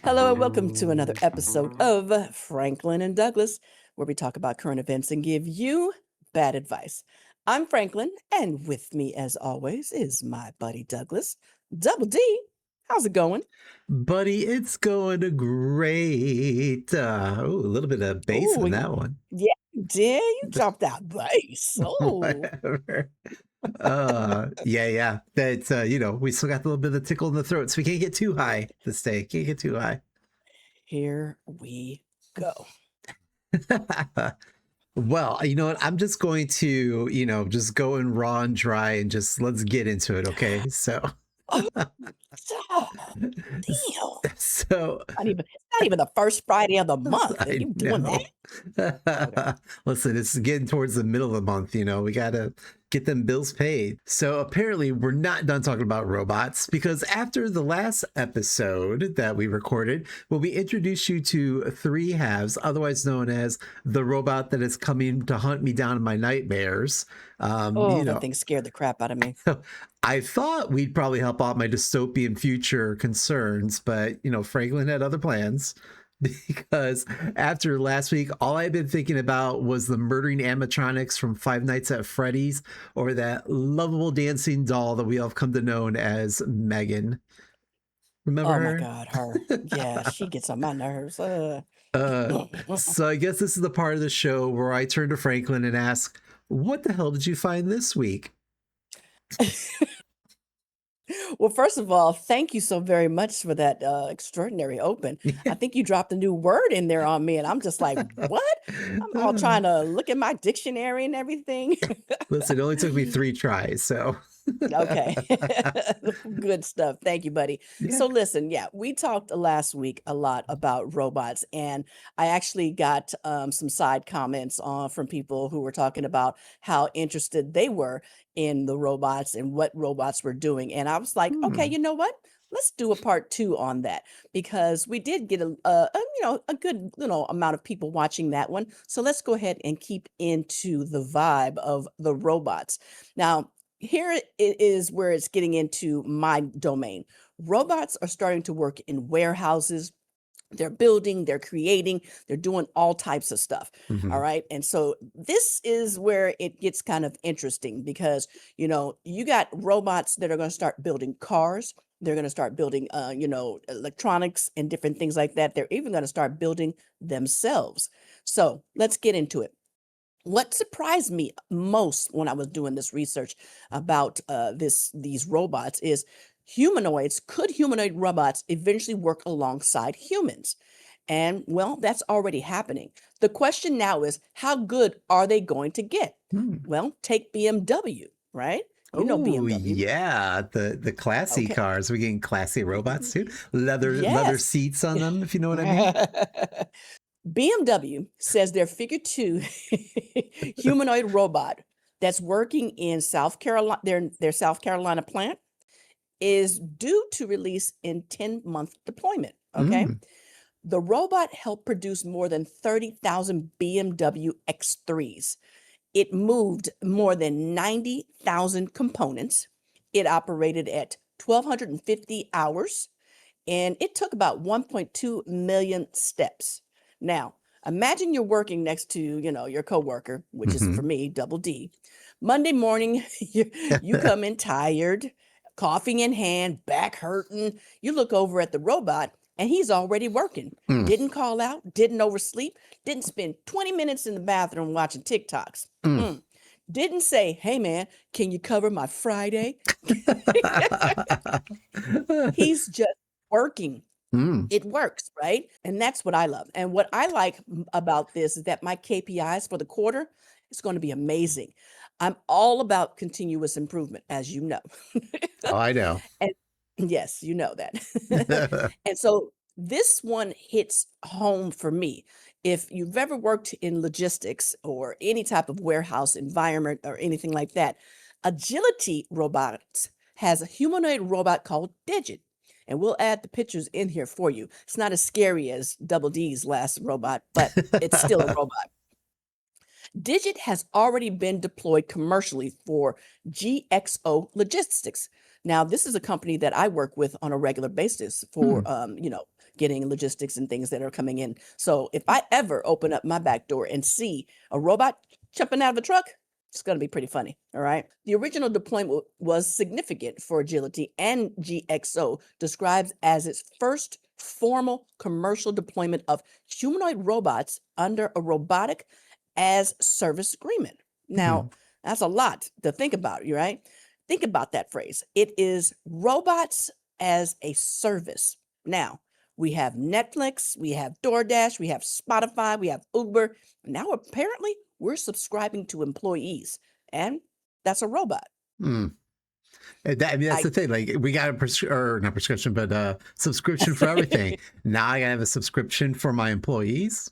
Hello and welcome to another episode of Franklin and Douglas, where we talk about current events and give you bad advice. I'm Franklin, and with me, as always, is my buddy Douglas. Double D, how's it going? Buddy, it's going great. Ooh, a little bit of bass Oh, in that one. yeah, you did. You dropped out bass. Oh, Whatever. Yeah. That's we still got a little bit of the tickle in the throat, so we can't get too high this day. Can't get too high. here we go. Well, you know what? I'm just going to, just go in raw and dry and just let's get into it, okay? So Oh, damn. so It's not even the first Friday of the month, and I you doing that? know. Okay. Listen, it's getting towards the middle of the month, we gotta get them bills paid. So apparently we're not done talking about robots because after the last episode that we recorded, when we introduced you to Three Halves, otherwise known as the robot that is coming to hunt me down in my nightmares, um, Oh, you that know, thing scared the crap out of me. I thought we'd probably help out my dystopian future concerns, but Franklin had other plans because after last week, all I've been thinking about was the murdering animatronics from Five Nights at Freddy's or that lovable dancing doll that we all have come to know as Megan. Remember Oh my her? God, her. Yeah, she gets on my nerves. Uh, so I guess this is the part of the show where I turn to Franklin and ask, "What the hell did you find this week?" Well, first of all, thank you so very much for that extraordinary open. I think you dropped a new word in there on me, and I'm just like, what? I'm all trying to look at my dictionary and everything. Listen, it only took me 3 tries, so Okay. Good stuff. Thank you, buddy. yeah. So listen, yeah, we talked last week a lot about robots, and I actually got some side comments from people who were talking about how interested they were in the robots and what robots were doing. And I was like, okay, Hmm. you know what? Let's do a part two on that because we did get a good amount of people watching that one. So let's go ahead and keep into the vibe of the robots. Now, here it is where it's getting into my domain. Robots are starting to work in warehouses. They're building, they're creating, they're doing all types of stuff. All Hmm. right. And so this is where it gets kind of interesting because, you got robots that are going to start building cars. They're going to start building, electronics and different things like that. They're even going to start building themselves. So let's get into it. What surprised me most when I was doing this research about these robots is humanoid robots eventually work alongside humans? And well, that's already happening. The question now is how good are they going to get? Hmm. Well, take BMW, right? You know Oh BMW. yeah, the classy Okay. cars. We're getting classy robots too. Leather Yes. seats on them, if you know what I mean. BMW says their figure two humanoid robot that's working in South Carolina, their South Carolina plant is due to release in 10-month deployment. Okay. Mm. The robot helped produce more than 30,000 BMW X3s. It moved more than 90,000 components. It operated at 1,250 hours and it took about 1.2 million steps. Now, imagine you're working next to, your coworker, which is for Hmm. me, double D. Monday morning, you come in tired, coughing in hand, back hurting. You look over at the robot and he's already working. Mm. Didn't call out, didn't oversleep, didn't spend 20 minutes in the bathroom watching TikToks. Mm. Mm. Didn't say, hey man, can you cover my Friday? He's just working. Mm. It works, right? And that's what I love. And what I like about this is that my KPIs for the quarter is going to be amazing. I'm all about continuous improvement, as you know. Oh, I know. And yes, you know that. And so this one hits home for me. If you've ever worked in logistics or any type of warehouse environment or anything like that, Agility Robotics has a humanoid robot called Digit. And we'll add the pictures in here for you. It's not as scary as Double D's last robot, but it's still a robot. Digit has already been deployed commercially for GXO Logistics. Now, this is a company that I work with on a regular basis Hmm. for, getting logistics and things that are coming in. So if I ever open up my back door and see a robot jumping out of a truck, it's going to be pretty funny. All right. The original deployment was significant for Agility, and GXO describes as its first formal commercial deployment of humanoid robots under a robotic as service agreement. Hmm. Now, that's a lot to think about, you right? Think about that phrase. It is robots as a service. Now, we have Netflix, we have DoorDash, we have Spotify, we have Uber. Now, apparently, we're subscribing to employees, and that's a robot. Hmm. I mean, that's I the thing. Like, we got a or not prescription, but subscription for everything. Now I gotta have a subscription for my employees.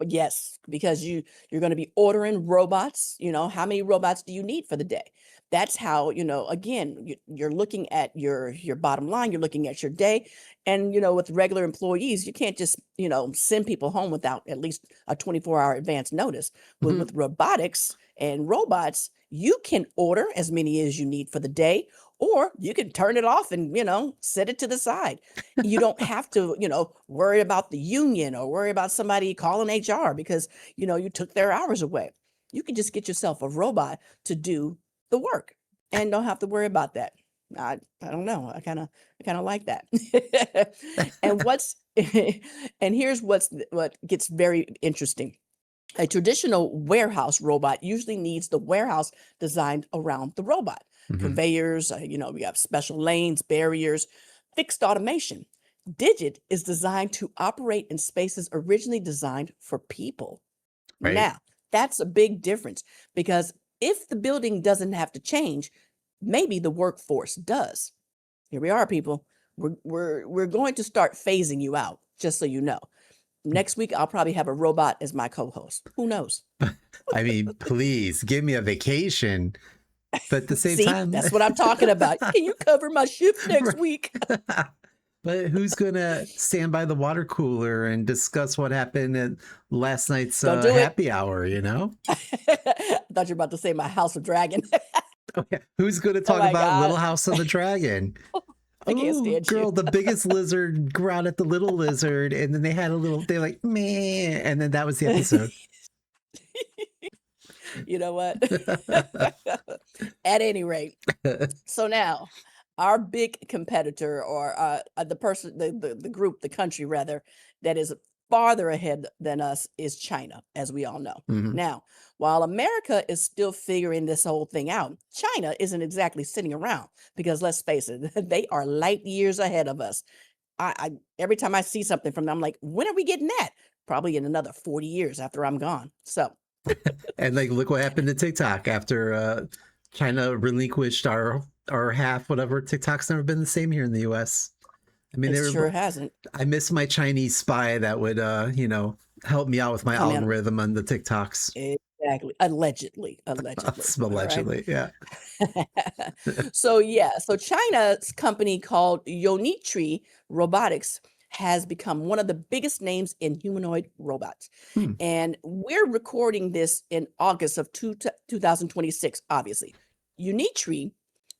Yes, because you're going to be ordering robots. How many robots do you need for the day? That's how, again, you're looking at your bottom line, you're looking at your day. And with regular employees, you can't just, send people home without at least a 24-hour advance notice. With Mhm. with robotics and robots, you can order as many as you need for the day, or you can turn it off and, set it to the side. You don't have to, worry about the union or worry about somebody calling HR because, you took their hours away. You can just get yourself a robot to do the work and don't have to worry about that. I don't know. I kind of like that. and what's and here's what gets very interesting. A traditional warehouse robot usually needs the warehouse designed around the robot. Mhm. Conveyors, we have special lanes, barriers, fixed automation. Digit is designed to operate in spaces originally designed for people. Right. Now, that's a big difference because if the building doesn't have to change, maybe the workforce does. Here we are, people. We're going to start phasing you out, just so you know. Next week, I'll probably have a robot as my co-host. Who knows? I mean, please give me a vacation, but at the same See, time, that's what I'm talking about. Can you cover my shift next right. week? But who's gonna stand by the water cooler and discuss what happened at last night's Don't do it. happy hour? You know, I thought you were about to say my House of Dragon. who's gonna Oh talk my about God. Little House on the Dragon? I can't Oh, stand you. girl, the biggest lizard growled at the little lizard, and then they had a little. They like meh, and then that was the episode. You know what? At any rate, so now our big competitor, or the person, the group, the country rather, that is farther ahead than us is China, as we all know. Mhm. Now, while America is still figuring this whole thing out, China isn't exactly sitting around because let's face it, they are light years ahead of us. I every time I see something from them, I'm like, when are we getting that? Probably in another 40 years after I'm gone. So And like, look what happened to TikTok after China relinquished our half, whatever. TikTok's never been the same here in the U.S. I mean, it they sure were. hasn't I miss my Chinese spy that would, help me out with my come in. algorithm on the TikToks. Exactly. Allegedly. All right. Allegedly, yeah. So yeah, so China's company called Yonitree Robotics has become one of the biggest names in humanoid robots. Hmm. And we're recording this in August of 2026, obviously. Unitree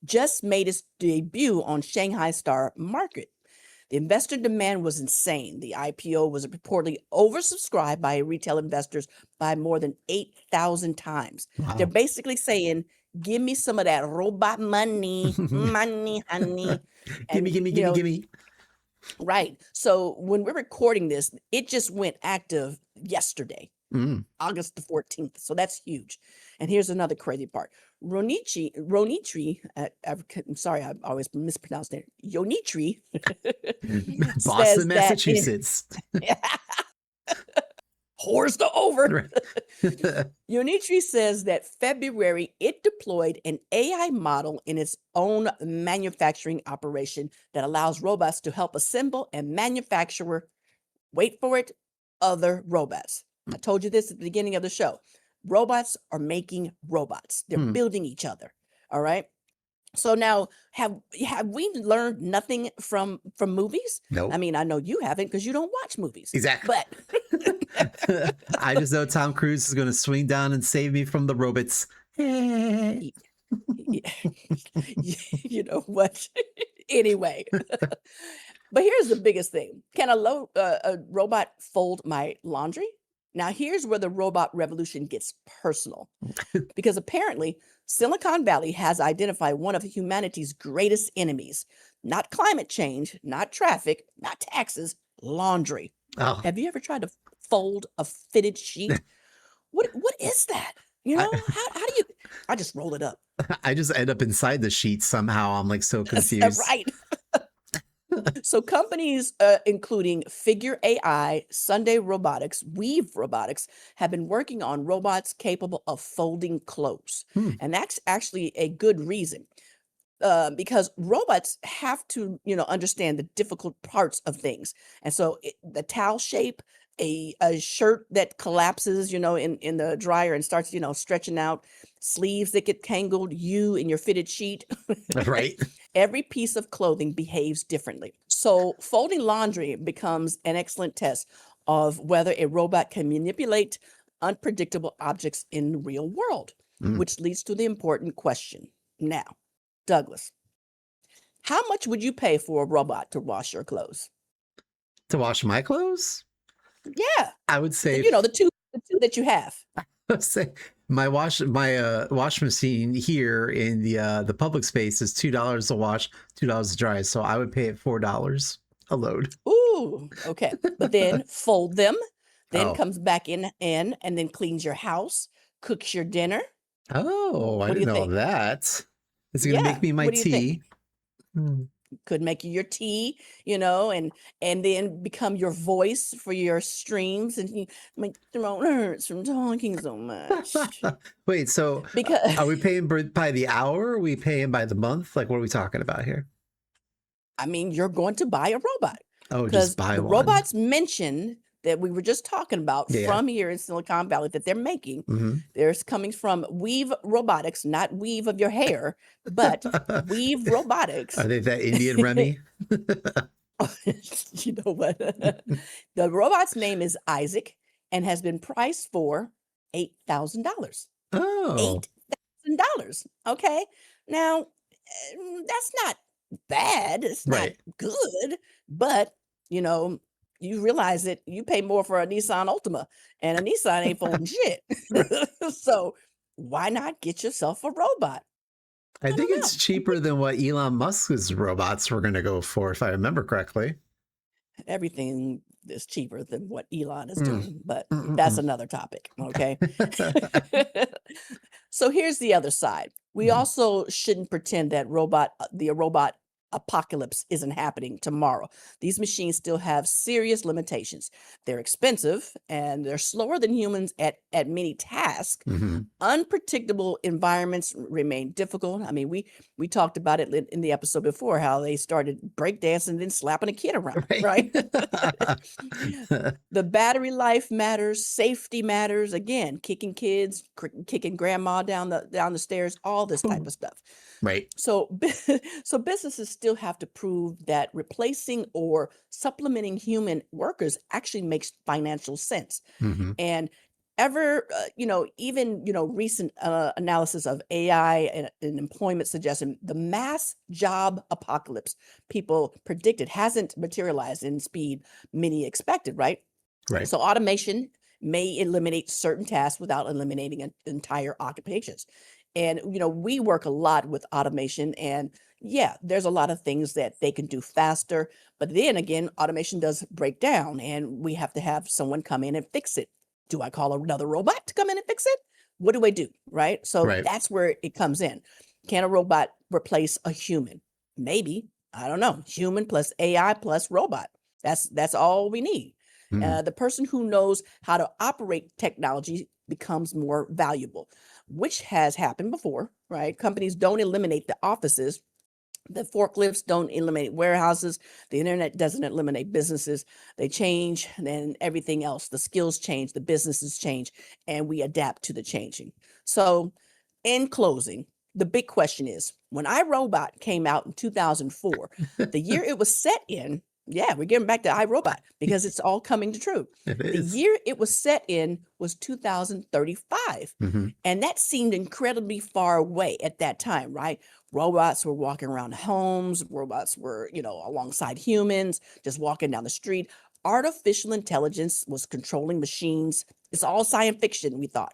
just made its debut on Shanghai Star Market. The investor demand was insane. The IPO was reportedly oversubscribed by retail investors by more than 8,000 times. They're Wow. basically saying, give me some of that robot money, money, honey. Gimme, And, gimme, gimme, gimme. right. So when we're recording this, it just went active yesterday. Mm. August the 14th. So that's huge. And here's another crazy part. Ronitri, I'm sorry, I always mispronounce it. Yonitri Boston, says that in Massachusetts. whores to over. Right. Yonitri says that February it deployed an AI model in its own manufacturing operation that allows robots to help assemble and manufacture, wait for it, other robots. I told you this at the beginning of the show. Robots are making robots. They're Hmm. building each other. All right. So now have we learned nothing from movies? I Nope. mean, I know you haven't because you don't watch movies, Exactly. but I just know Tom Cruise is going to swing down and save me from the robots. y- y- you know what? Anyway, but here's the biggest thing. Can a robot fold my laundry? Now, here's where the robot revolution gets personal because apparently Silicon Valley has identified one of humanity's greatest enemies, not climate change, not traffic, not taxes, laundry. Oh, Have you ever tried to fold a fitted sheet? What is that? You I, know, how do you I just roll it up. I just end up inside the sheet somehow. I'm like so That's confused. right. So companies, including Figure AI, Sunday Robotics, Weave Robotics, have been working on robots capable of folding clothes, Hmm. and that's actually a good reason. Because robots have to, understand the difficult parts of things, and so the towel shape, a shirt that collapses, in the dryer and starts, stretching out, sleeves that get tangled, you in your fitted sheet. Right. Every piece of clothing behaves differently. So folding laundry becomes an excellent test of whether a robot can manipulate unpredictable objects in the real world, Mm. which leads to the important question. Now, Douglas, how much would you pay for a robot to wash your clothes? To wash my clothes, Yeah, I would say, the two that you have. say my wash machine here in the public space is $2 to wash, $2 to dry. So I would pay it $4 a load. Ooh, okay. But then fold them, then Oh, comes back in and then cleans your house, cooks your dinner. oh, I What do you didn't know think? that. Is it gonna make Yeah, me my what do you think? tea? Hmm. Could make you your tea, and then become your voice for your streams, and my throat hurts from talking so much. Wait, so Because are we paying by the hour? Or are we paying by the month? Like, what are we talking about here? I mean, you're going to buy a robot Oh, just because buy the one. robots mentioned that we were just talking about Yeah. from here in Silicon Valley that they're making, Hmm. there's coming from Weave Robotics, not weave of your hair, but Weave Are Robotics. they that Indian Remy? You know what? The robot's name is Isaac and has been priced for $8,000. Oh, $8,000. Okay. Now, that's not bad. It's not right. good, but you know, you realize that you pay more for a Nissan Altima and a Nissan ain't folding shit. So why not get yourself a robot? I I think don't it's know. cheaper than what Elon Musk's robots were going to go for, if I remember correctly. Everything is cheaper than what Elon is Mm. doing, but that's Mm-mm-mm. another topic. Okay. So here's the other side. We Mm. also shouldn't pretend that the robot apocalypse isn't happening tomorrow. These machines still have serious limitations. They're expensive and they're slower than humans at many tasks. Mhm. Unpredictable environments remain difficult. I mean, we talked about it in the episode before how they started breakdancing and then slapping a kid around, Right. right? The battery life matters, safety matters, again, kicking kids, kicking grandma down the stairs, all this type of stuff. Right. So so businesses still have to prove that replacing or supplementing human workers actually makes financial sense. Mhm. And even recent analysis of AI and employment suggestion the mass job apocalypse people predicted hasn't materialized in speed many expected, right? Right. So automation may eliminate certain tasks without eliminating entire occupations. And we work a lot with automation, and yeah, there's a lot of things that they can do faster, but then again, automation does break down and we have to have someone come in and fix it. Do I call another robot to come in and fix it? What do I do? Right? So Right. that's where it comes in. Can a robot replace a human? Maybe. I don't know. Human plus AI plus robot. That's all we need. Mhm. The person who knows how to operate technology becomes more valuable, which has happened before, right? Companies don't eliminate the offices. The forklifts don't eliminate warehouses. The internet doesn't eliminate businesses. They change, then everything else. The skills change, the businesses change, and we adapt to the changing. So, in closing, the big question is, when iRobot came out in 2004, the year it was set in, yeah, we're getting back to iRobot because it's all coming to true. It The is. year it was set in was 2035. Hmm. And that seemed incredibly far away at that time, right? Robots were walking around homes, robots were, alongside humans, just walking down the street. Artificial intelligence was controlling machines. It's all science fiction, we thought.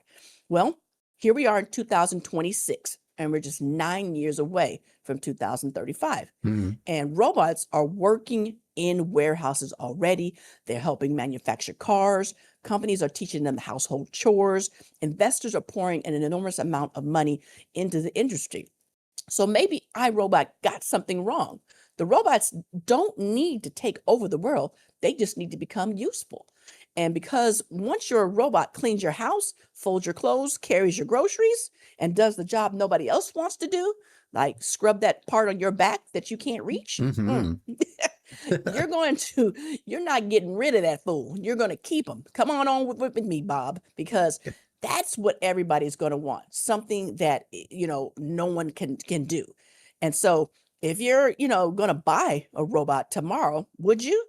Well, here we are in 2026, and we're just 9 years away from 2035. Hmm. And robots are working in warehouses already. They're helping manufacture cars. Companies are teaching them household chores. Investors are pouring an enormous amount of money into the industry. So maybe iRobot got something wrong. The robots don't need to take over the world, they just need to become useful. And because once your robot cleans your house, folds your clothes, carries your groceries, and does the job nobody else wants to do, like scrub that part on your back that you can't reach, Hmm. you're going to, you're not getting rid of that fool. You're going to keep him. Come on with me, Bob, because that's what everybody's going to want. Something that, no one can do. And so if you're, going to buy a robot tomorrow, would you?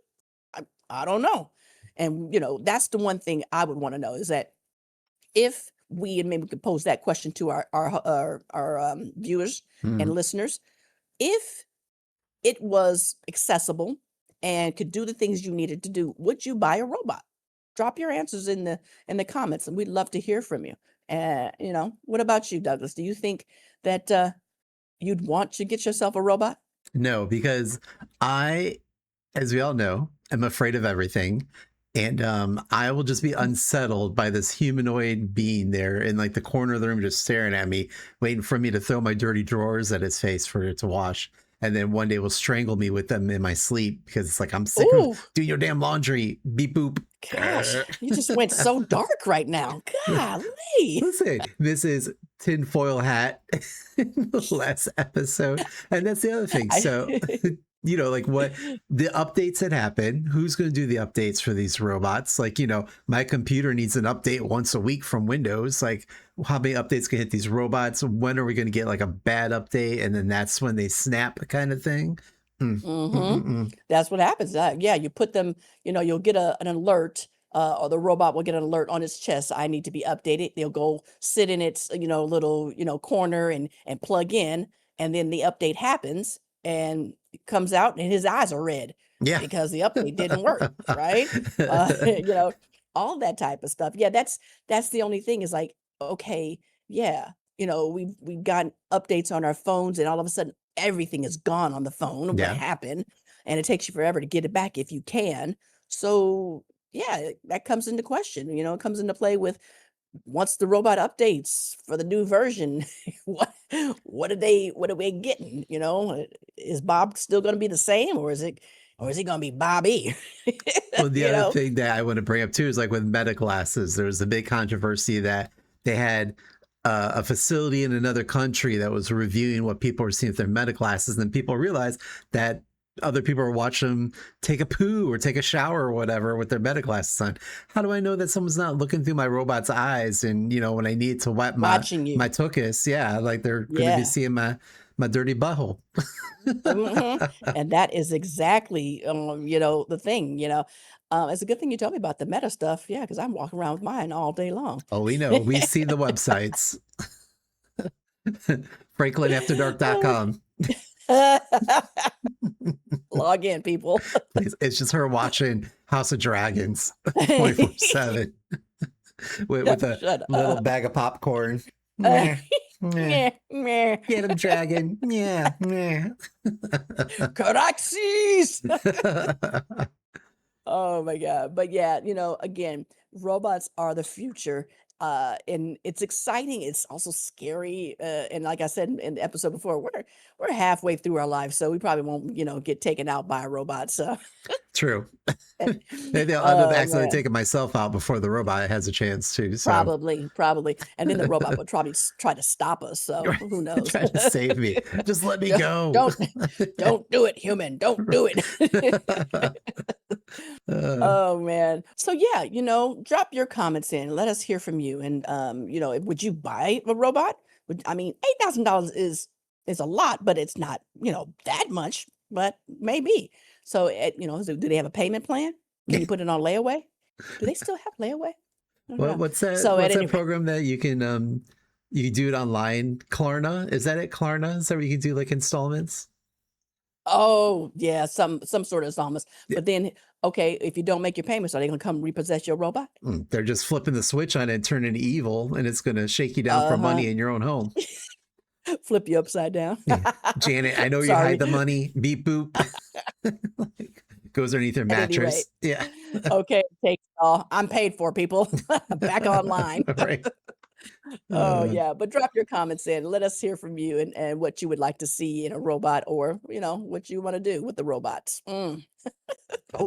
I don't know. And, that's the one thing I would want to know is that if we, and maybe we could pose that question to our viewers and Hmm. listeners, if it was accessible and could do the things you needed to do, would you buy a robot? Drop your answers in the comments, and we'd love to hear from you. What about you, Douglas? Do you think that you'd want to get yourself a robot? No, because I, as we all know, am afraid of everything. And I will just be unsettled by this humanoid being there in like the corner of the room, just staring at me, waiting for me to throw my dirty drawers at his face for it to wash. And then one day will strangle me with them in my sleep because it's like, I'm sick of Oh, doing your damn laundry. Beep boop. gosh, you just went so dark right now. Golly. Listen, this is tinfoil hat in the last episode. And that's the other thing. So, I, like what the updates that happen, who's going to do the updates for these robots? Like, my computer needs an update once a week from Windows. Like, how many updates can hit these robots? When are we going to get like a bad update? And then that's when they snap kind of thing. Mm. Mm-mm-mm. That's what happens. Yeah, you put them, you'll get an alert, or the robot will get an alert on its chest. I need to be updated. They'll go sit in its, little, corner and plug in, and then the update happens and it comes out and his eyes are red Yeah. because the update didn't work, right? You know, all that type of stuff. Yeah, that's the only thing is like, okay, yeah, we've gotten updates on our phones and all of a sudden everything is gone on the phone. What Yeah. happened? And it takes you forever to get it back if you can. So yeah, that comes into question. It comes into play with once the robot updates for the new version, what what are we getting? Is Bob still going to be the same, or is he going to be Bobby? Well, the you other know. thing that I want to bring up too is like with meta glasses, there was a big controversy that they had a facility in another country that was reviewing what people were seeing with their meta glasses, and then people realized that other people are watching them take a poo or take a shower or whatever with their meta glasses on. How do I know that someone's not looking through my robot's eyes? And when I need to wipe my Watching you. my tuchus, yeah, like they're going to be Yeah. seeing my dirty butthole. And that is exactly, the thing. It's a good thing you told me about the meta stuff. Yeah, because I'm walking around with mine all day long. Oh, we know. We see the websites. FranklinAfterDark.com. Log in, people. Please, it's just her watching House of Dragons 24/7 with a Shut little up. bag of popcorn. Meh, meh. Meh. Get him, dragon. Yeah, yeah. Caraxes! Oh my God. But yeah, again, robots are the future. And it's exciting. It's also scary. And like I said in the episode before, we're halfway through our lives, so we probably won't, get taken out by a robot. So True. Maybe I'll end up oh accidentally man. taking myself out before the robot has a chance to. So Probably. And then the robot would probably try to stop us. So who knows? try to save me. Just let me Don't go. don't do it, human. Don't do it. Uh, Oh man. So yeah, drop your comments in. Let us hear from you. And would you buy a robot? I mean, $8,000 is a lot, but it's not, that much, but maybe. So, do they have a payment plan? Can you put it on layaway? Do they still have layaway? I don't know. What's that? So at What's any that program that you can do it online? Klarna? Is that it? Klarna? Is that where you can do like installments? Oh, yeah, some sort of installments. Yeah. But then, okay, if you don't make your payments, are they gonna come repossess your robot? They're just flipping the switch on it and turning evil, and it's going to shake you down for Uh-huh. money in your own home. Flip you upside down. Yeah. Janet, I know you hide Sorry. the money. Beep boop. Like, goes underneath their At any rate. mattress. Yeah. Okay, take it all. I'm paid for, people. Back online. Right. Oh, Uh, yeah, but drop your comments in. Let us hear from you and what you would like to see in a robot, or, what you wanna do with the robots. oh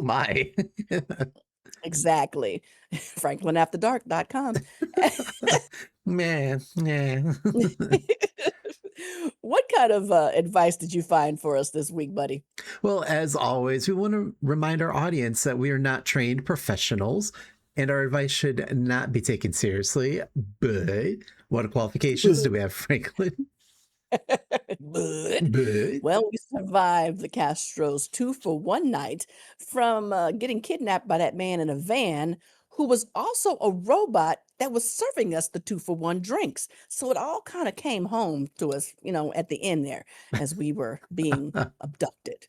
my. Exactly. FranklinAfterDark.com. Man. Yeah. What kind of, advice did you find for us this week, buddy? Well, as always, we want to remind our audience that we are not trained professionals and our advice should not be taken seriously. But what qualifications do we have, Franklin? But, But well, we survived the Castros 2-for-1 night from, getting kidnapped by that man in a van who was also a robot that was serving us the 2-for-1 drinks. So it all kinda came home to us, at the end there as we were being abducted.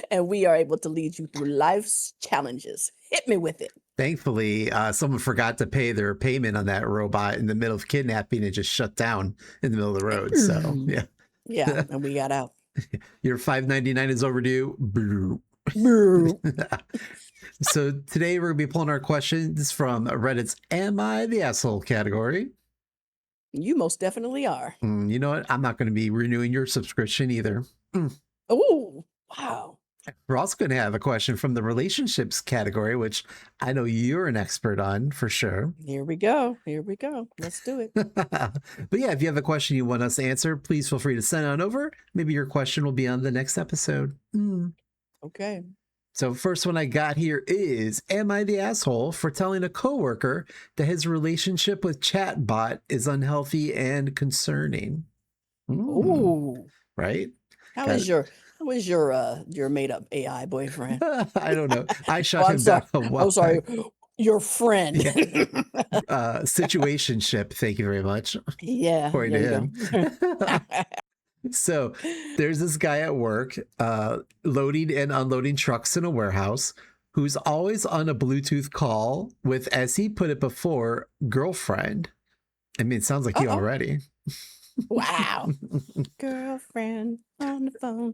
And we are able to lead you through life's challenges. Hit me with it. thankfully, someone forgot to pay their payment on that robot in the middle of kidnapping and just shut down in the middle of the road. So, yeah. Yeah, and we got out. Your $5.99 is overdue. Boo. Brr. So today we're going to be pulling our questions from Reddit's Am I the Asshole category. You most definitely are. You know what? I'm not going to be renewing your subscription either. Oh, wow. We're also going to have a question from the relationships category, which I know you're an expert on for sure. Here we go. Here we go. Let's do it. But yeah, if you have a question you want us to answer, please feel free to send on over. Maybe your question will be on the next episode. Okay. So first one I got here is, am I the asshole for telling a coworker that his relationship with chatbot is unhealthy and concerning? Ooh. Right? How is your made up AI boyfriend? I don't know. I shot Oh, him I'm sorry. down a while I'm sorry. back. Your friend. Situationship. Thank you very much. Yeah. According There to you him. go. So there's this guy at work loading and unloading trucks in a warehouse who's always on a Bluetooth call with, as he put it before, girlfriend. I mean, it sounds like you Uh-oh. already. Wow. Girlfriend on the phone.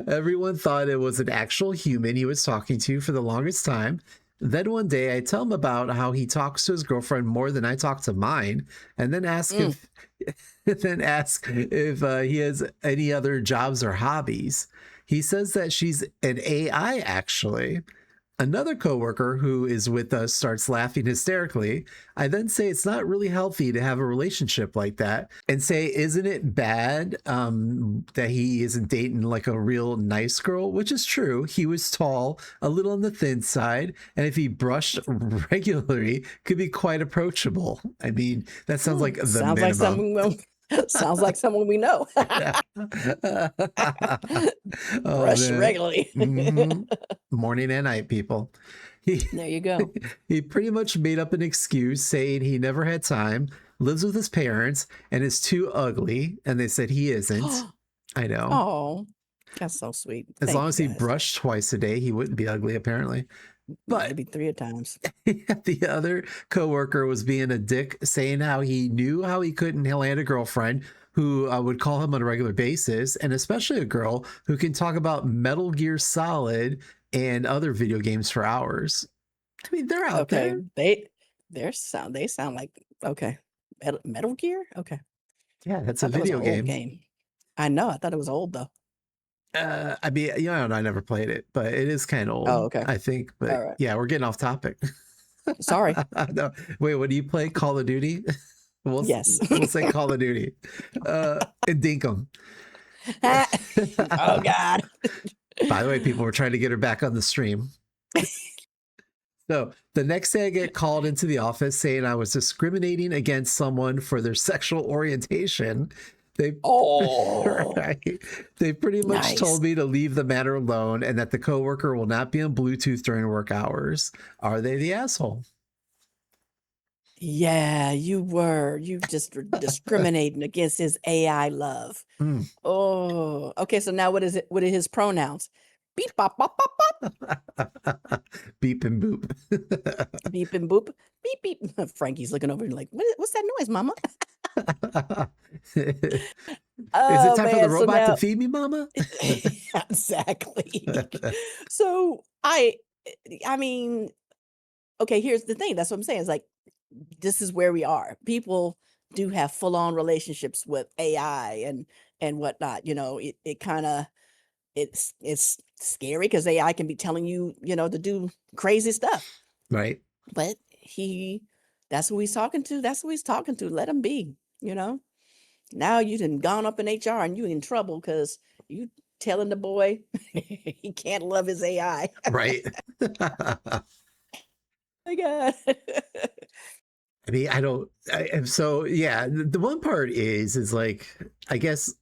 Everyone thought it was an actual human he was talking to for the longest time. Then one day I tell him about how he talks to his girlfriend more than I talk to mine, and then ask if he has any other jobs or hobbies. He says that she's an AI actually. Another coworker who is with us starts laughing hysterically. I then say it's not really healthy to have a relationship like that and say, isn't it bad that he isn't dating like a real nice girl? Which is true. He was tall, a little on the thin side, and if he brushed regularly, could be quite approachable. I mean, that sounds like the Sounds minimum. sounds like someone we know. Brush regularly. Morning and night, people. There you go. He pretty much made up an excuse saying he never had time, lives with his parents, and is too ugly. And they said he isn't. I know. Oh, that's so sweet. As long as he brushed twice a day, he wouldn't be ugly, apparently. But maybe 3 times. The other coworker was being a dick, saying how he knew how he couldn't land a girlfriend who would call him on a regular basis, and especially a girl who can talk about Metal Gear Solid and other video games for hours. I mean, they're out there. They sound like okay. Metal Gear? Okay. Yeah, that's a video game. I know. I thought it was old though. I mean, I never played it, but it is kind of old. Oh, okay. I think, but All right. yeah, we're getting off topic. Sorry. No, wait, what do you play? Call of Duty? Yes. We'll say Call of Duty. And Dinkum. Oh God. By the way, people were trying to get her back on the stream. So the next day I get called into the office saying I was discriminating against someone for their sexual orientation. They Oh, right, they pretty much nice. told me to leave the matter alone and that the coworker will not be on Bluetooth during work hours. Are they the asshole? Yeah, you were. You just were discriminating against his AI love. Mm. Oh, okay. So now what is it? What are his pronouns? Beep, bop, bop, bop, bop. Beep and boop. Beep and boop. Beep, beep. Frankie's looking over and like, what's that noise, mama? Is it Oh time for the man. So robot to now, feed me, mama? exactly. So I mean, okay, here's the thing. That's what I'm saying. It's like, this is where we are. People do have full on relationships with AI and whatnot. It kind of it's scary because AI can be telling you, to do crazy stuff. Right. But that's who he's talking to. That's who he's talking to. Let him be. You know. Now you done gone up in HR and you in trouble because you telling the boy he can't love his AI. Right. My God. I mean, I don't. So yeah, the one part is like, I guess,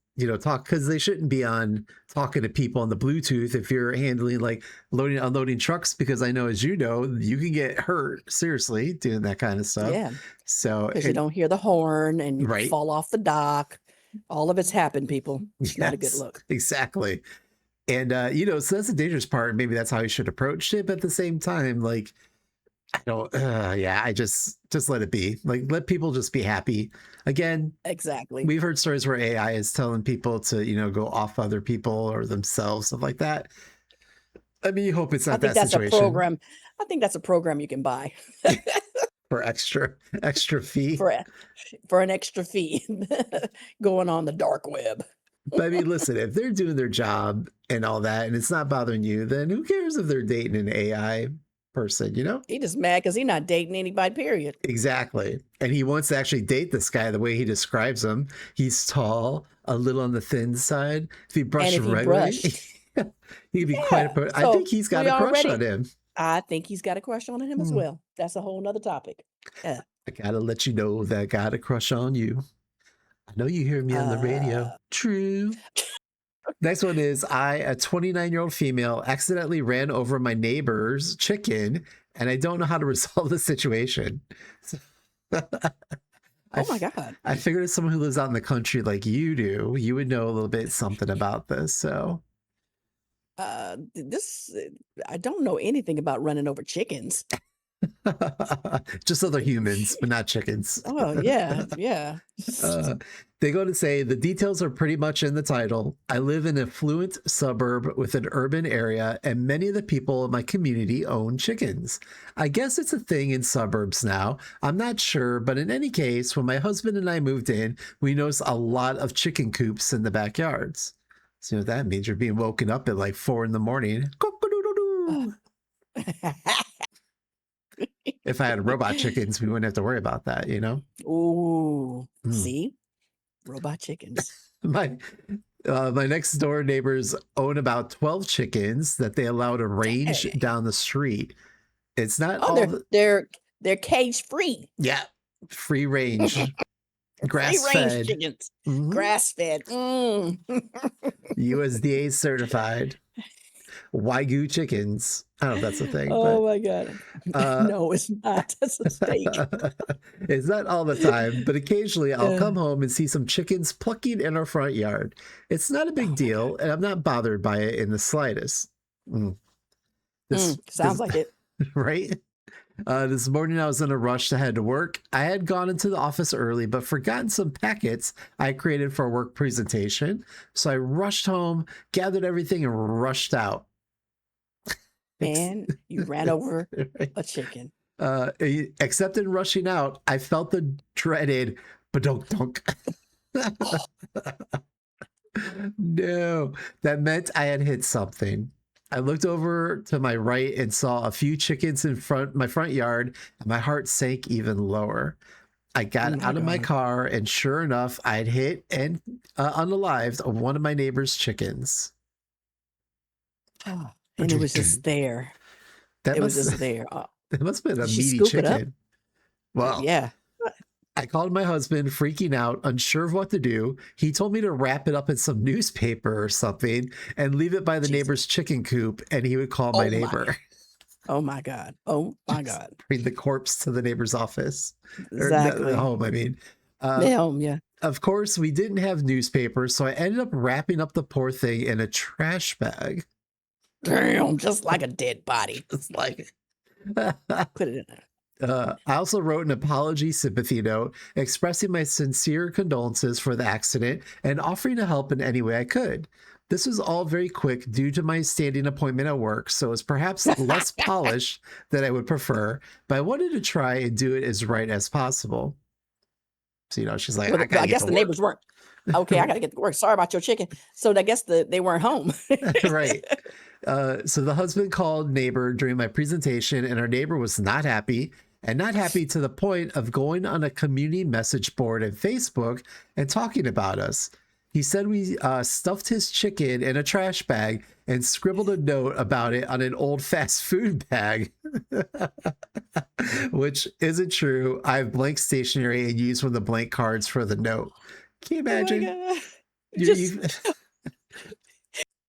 talk, because they shouldn't be on talking to people on the Bluetooth if you're handling like loading unloading trucks, because I know, as you know, you can get hurt seriously doing that kind of stuff. Yeah, So because you don't hear the horn and you right. fall off the dock. All of it's happened, people. It's not a good Yes, look. exactly. And so that's the dangerous part. Maybe that's how you should approach it. But at the same time, like, I don't. Yeah, I just let it be. Like, let people just be happy. Again, Exactly. we've heard stories where AI is telling people to, go off other people or themselves, stuff like that. I mean, you hope it's I not think that that's a situation program. I think that's a program you can buy for extra fee. for for an extra fee going on the dark web. But I mean, listen, if they're doing their job and all that, and it's not bothering you, then who cares if they're dating an AI person, you know? He just mad because he not dating anybody, period. Exactly. And he wants to actually date this guy the way he describes him. He's tall, a little on the thin side. If he And brushed if the he right way, brushed, he'd be quite yeah. a. I So think he's got we a crush on already, him. I think he's got a crush on him as Hmm. well. That's a whole nother topic. Yeah. I gotta let you know that I got a crush on you. I know you hear me on the radio. Uh, True. Next one is, a 29-year-old female accidentally ran over my neighbor's chicken, and I don't know how to resolve the situation. So, I, oh my God. I figured as someone who lives out in the country like you do, you would know a little bit something about this. So, This, I don't know anything about running over chickens. just other humans, but not chickens. Oh yeah, yeah. Uh, they go to say the details are pretty much in the title. I live in an affluent suburb with an urban area, and many of the people in my community own chickens. I guess it's a thing in suburbs now. I'm not sure, but in any case, when my husband and I moved in, we noticed a lot of chicken coops in the backyards. So, you know what that means? You're being woken up at like 4 a.m. Cock-a-doodle-doo. If I had robot chickens, we wouldn't have to worry about that, you know? Ooh, Mm. see, robot chickens. My my next door neighbors own about 12 chickens that they allow to range Dang. down the street. It's not Oh, all they're the, they're they're cage free, yeah, free range, free grass range fed, chickens, mm-hmm. grass fed. Mm. USDA certified Wagyu chickens. I don't know if that's a thing, Oh but my God. uh, No, it's not. That's a steak. it's not all the time, but occasionally I'll Uh, come home and see some chickens plucking in our front yard. It's not a big oh my God. deal, and I'm not bothered by it in the slightest. Mm. This Sounds like it. right? This morning I was in a rush to head to work. I had gone into the office early, but forgotten some packets I created for a work presentation. So I rushed home, gathered everything, and rushed out. And you ran over a chicken. Except in rushing out, I felt the dreaded badunk dunk. No, that meant I had hit something. I looked over to my right and saw a few chickens in my front yard, and my heart sank even lower. I Oh got my out of my God. car, and sure enough, I'd hit and unalived one of my neighbor's chickens. Oh, and it was just there. That It was must just there. It must have been a Did she meaty scoop it up? chicken. Well, Yeah. I called my husband, freaking out, unsure of what to do. He told me to wrap it up in some newspaper or something and leave it by the Jesus. neighbor's chicken coop, and he would call my Oh my. neighbor. Oh my God. Oh my Just God. bring the corpse to the neighbor's office or the Exactly. home. I mean, uh, Yeah. Yeah. of course, we didn't have newspapers, so I ended up wrapping up the poor thing in a trash bag. Damn, just like a dead body. It's like, Put it in there. I also wrote an apology sympathy note expressing my sincere condolences for the accident and offering to help in any way I could. This was all very quick due to my standing appointment at work, so it's perhaps less polished than I would prefer, but I wanted to try and do it as right as possible. So, she's like, Well, I gotta I get guess to the work. neighbors weren't. Okay, I got to get to work. Sorry about your chicken. So I guess they weren't home. Right. So the husband called neighbor during my presentation, and our neighbor was not happy, and not happy to the point of going on a community message board and Facebook and talking about us. He said we stuffed his chicken in a trash bag and scribbled a note about it on an old fast food bag, which isn't true. I have blank stationery and used one of the blank cards for the note. Can you Oh my imagine? God. You, Just you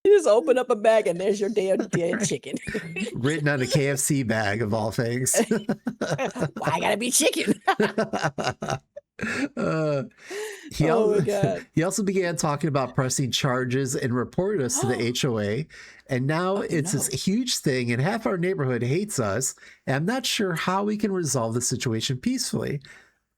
you just open up a bag and there's your dead right. chicken. Written on a KFC bag of all things. Why gotta be chicken? uh, he, Oh my al- God. he also began talking about pressing charges and reported us to the HOA. And now Oh it's this no. huge thing, and half our neighborhood hates us. And I'm not sure how we can resolve the situation peacefully.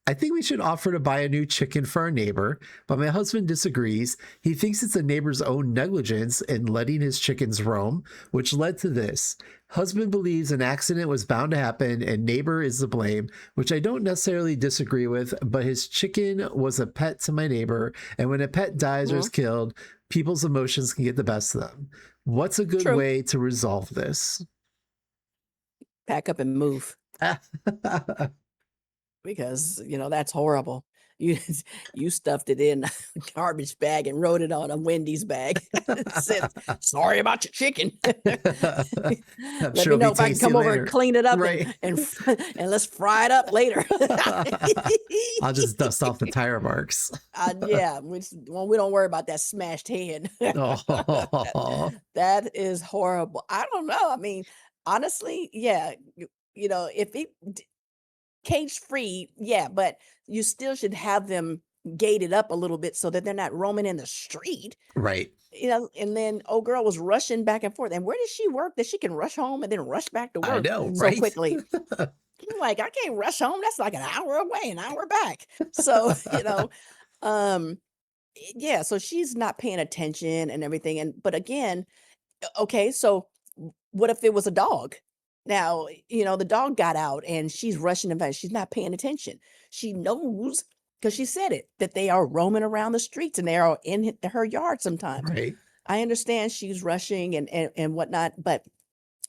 I think we should offer to buy a new chicken for our neighbor, but my husband disagrees. He thinks it's a neighbor's own negligence in letting his chickens roam, which led to this. Husband believes an accident was bound to happen and neighbor is to blame, which I don't necessarily disagree with, but his chicken was a pet to my neighbor, and when a pet dies or is Mhm. killed, people's emotions can get the best of them. What's a good True. way to resolve this? Pack up and move because that's horrible. You you stuffed it in a garbage bag and wrote it on a Wendy's bag. Said, "Sorry about your chicken. I'm Let sure me it'll know be if I can tasty come over and later. clean it up and Right. and and let's fry it up later." I'll just dust off the tire marks. Yeah, we don't worry about that smashed head. Oh, That is horrible. I don't know. I mean, honestly, yeah, if it cage free, yeah, but you still should have them gated up a little bit so that they're not roaming in the street. right. And then old girl was rushing back and forth. And where does she work that she can rush home and then rush back to I work know, so right? quickly? I'm like, I can't rush home. That's like an hour away, an hour back. So, um, yeah, so she's not paying attention and everything. But again, okay, so what if it was a dog? Now, the dog got out and she's rushing about. She's not paying attention. She knows because she said it that they are roaming around the streets and they are in her yard sometimes. Right. I understand she's rushing and whatnot, but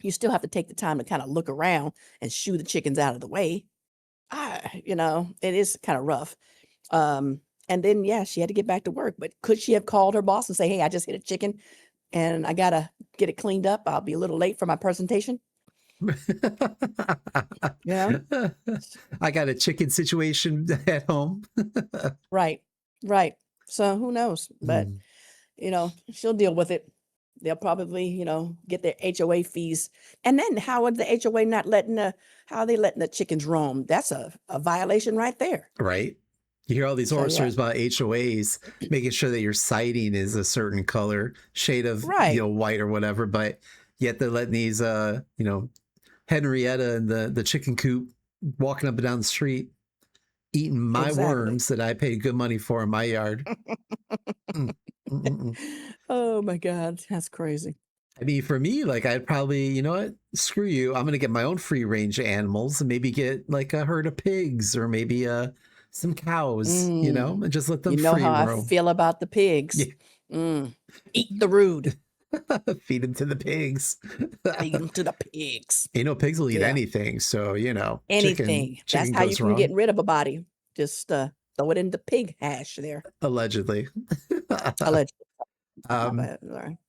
you still have to take the time to kind of look around and shoo the chickens out of the way. It is kind of rough. And then yeah, she had to get back to work. But could she have called her boss and say, "Hey, I just hit a chicken and I gotta get it cleaned up. I'll be a little late for my presentation." You know? I got a chicken situation at home. Right. Right. So who knows? But Mm, she'll deal with it. They'll probably, get their HOA fees. And then how would the HOA not letting how are they letting the chickens roam? That's a violation right there. right. You hear all these So horror yeah. stories about HOAs making sure that your siding is a certain color, shade of, Right. white or whatever, but yet they're letting these, Henrietta and the chicken coop walking up and down the street, eating my Exactly. worms that I paid good money for in my yard. Mm, mm, mm, mm. Oh my God. That's crazy. I mean, for me, like I'd probably, you know what? Screw you. I'm gonna get my own free range animals and maybe get like a herd of pigs or maybe some cows, Mm. and just let them You know free how I roam. feel about the pigs. Yeah. Mm. Eat the rude. Feed them to the pigs. Feed them to the pigs. Pigs will eat Yeah. anything. So, chicken Anything. That's chicken how you goes can get wrong. rid of a body. Just throw it in the pig hash there. Allegedly. Allegedly. My um, bad.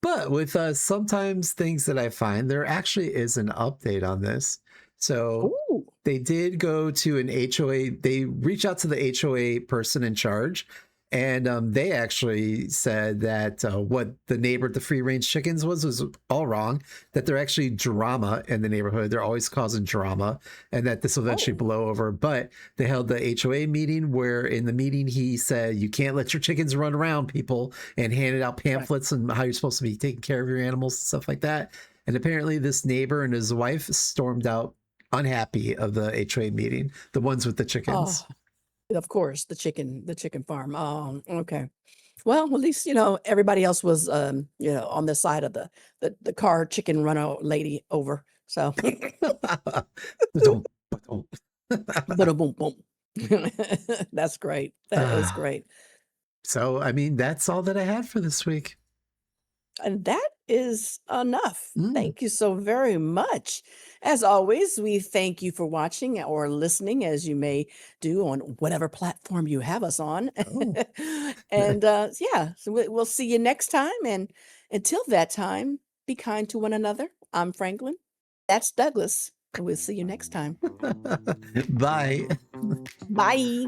But with sometimes things that I find, there actually is an update on this. So Ooh. they did go to an HOA. They reached out to the HOA person in charge, and they actually said that what the neighbor, the free range chickens, was all wrong. That they're actually drama in the neighborhood. They're always causing drama, and that this will eventually Oh, blow over. But they held the HOA meeting where, in the meeting, he said, "You can't let your chickens run around, people," and handed out right. pamphlets on how you're supposed to be taking care of your animals and stuff like that. And apparently, this neighbor and his wife stormed out unhappy of the HOA meeting, the ones with the Oh, chickens. of course, the chicken farm. Okay. Well, at least, everybody else was, on the side of the car chicken runner lady over. So, Ba-dum, ba-dum. boom, boom. That's great. That is great. So, I mean, that's all that I had for this week. And that is enough. Mm. Thank you so very much. As always, we thank you for watching or listening, as you may do on whatever platform you have us on. Oh. And yeah, so we'll see you next time. And until that time, be kind to one another. I'm Franklin. That's Douglas. And we'll see you next time. Bye. Bye.